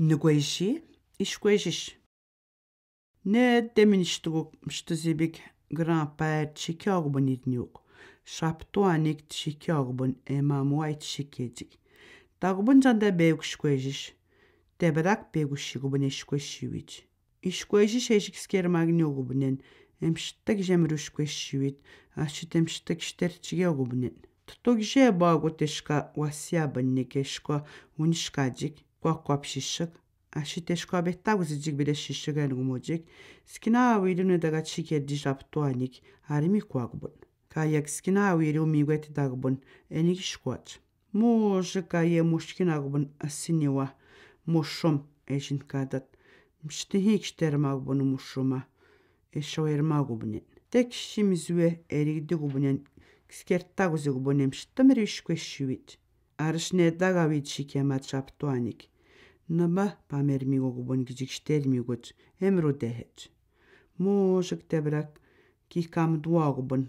Нугуэжи, ишкуэжиш. Не деминштуг мштазибик гран-пэр чикёгбониднюк. Шаптуаник чикёгбон эмамуайт шикедик. Тагбон жанда беукшкуэжиш. Тебрак бегушигубон ишкуэшивич. Ишкуэжиш эжикскер магниогубнен. Эмштаг жемрушкуэшивит. Ашит эмштаг штерчигёгубнен. Тутугже багутешка васябанникешка унишкаджик. Quaquapshishak, ashiteshka bettagusijig bileshishgan gumojik, skina wilune daga chike dijaptuanik, arimi quagbon. Kayak skina wilu miguet dagbon, enig squat. Mojika ye mushkinagbon asiniwa, mushum, ejin kadat, mstihik stermagbon mushuma, eshoermagubnin. Tek shimizwe erigdigubunen, skertaguzigubonem shtamrishqueshivit. Arshne dagavit shikemat shaptuanik. Naba pamermigogubon gijikstermigot emro dehet. Mojik tebrak kikam duagubon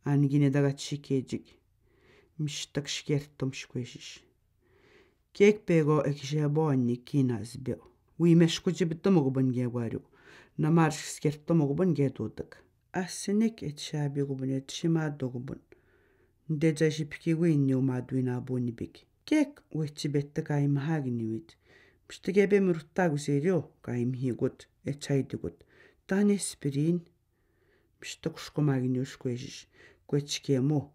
angine daga chikejik. Mishtak shkertum shqueshish. Kek pego ekjaboni kinazbeo. Wimeshkujibtumogubon gewaru. Namarsh skertumogubon gedodak. Asinik et shabigubon et shimadogubon. Ndejashipki winyo madwina bonibik. Kek wechibetta kaim hagniwit. Mstegebe murtagu serio kaim higut etchaidugut. Tane spirin. Mstakushkomagniush kwejish. Kwechkemo.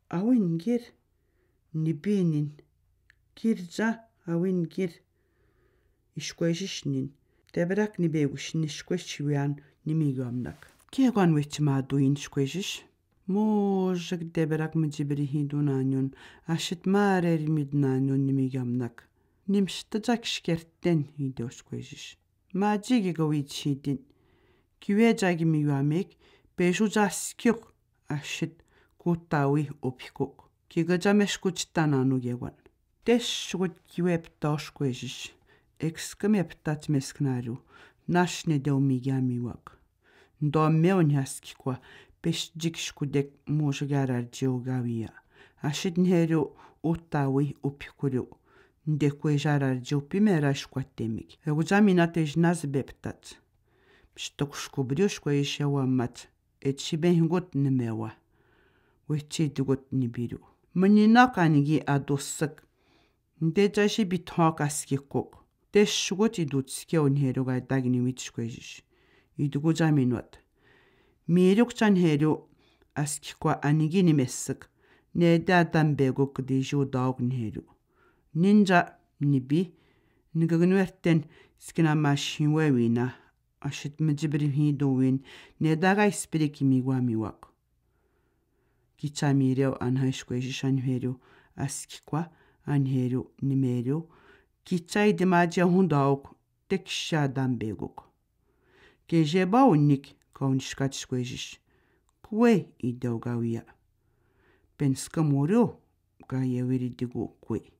Awin gir. Nibinin. Girja awin gir. Ishkwejishnin. Tebrak nibegush nishkweshiwian nimiguamnak. Kegan wechimaduin shkwejish. Mojik deberak mjibri hidunanyon, ashit marer midnanyon nimigamnak. Nimshtajak shkerten hidoshkwejish. Majigi gawitshidin. Kiwejagi miwamek, pejujaskuk, ashit kutawi opikuk. Kigajameshkuchtananu gewan. Teshgut kiweptoshkwejish. Excameptat mesknaru, nashne deumigamiwak. Ndomeon yaskikwa. Peshjikshkudek mojgarar geogavia. Ashit nheru utawi upikuru. Ndekwejarar geopimerashquatemik. Egujaminatej nazbeptat. Pshtokushkubriushquaishawamat. Etchibengut nemewa. Wechidugut nibiru. Maninakanigi adossak. Ndejashi bithok askikok. Teshugut idutskeo nheruga dagniwitshquajish. Idugujaminwat. Mirukchan heru askikwa anigini messik. Neda dambeguk diju daugn heru. Ninja nibi. Nigagnuerten skinamashimwewina. Ashit mjibri hiduwin. Nedaga ispiriki miguamiwak. Kichamireo anhaishkwejishan heru askikwa anheru nimeru. Kichai dimaja hundauk teksha dambeguk. Kejeba unik. Kaunishkatshkwejish. Kwe idogawia. Penskamoryo gayewiridigu kwe.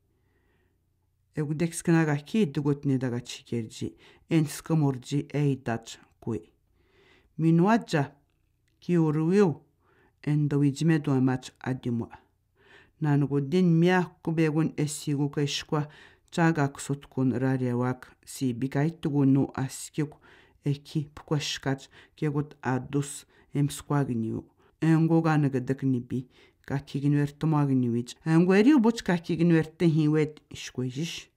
Egudekskanaga ki dugut nedaga chikerji. Enskamorji eidach kwe. Minuadja ki uruyo endowijmedu amach adimwa. Nanugudin mia kubegun esigu keshkwa chagak sotkun rarewak si bikaitugunu askik eki pukwashkat kegut adus emsquagniu. Engoganagdaknibi kakignuertomagniwich. Engweri buch kakignuerten hiwet ishkwejish.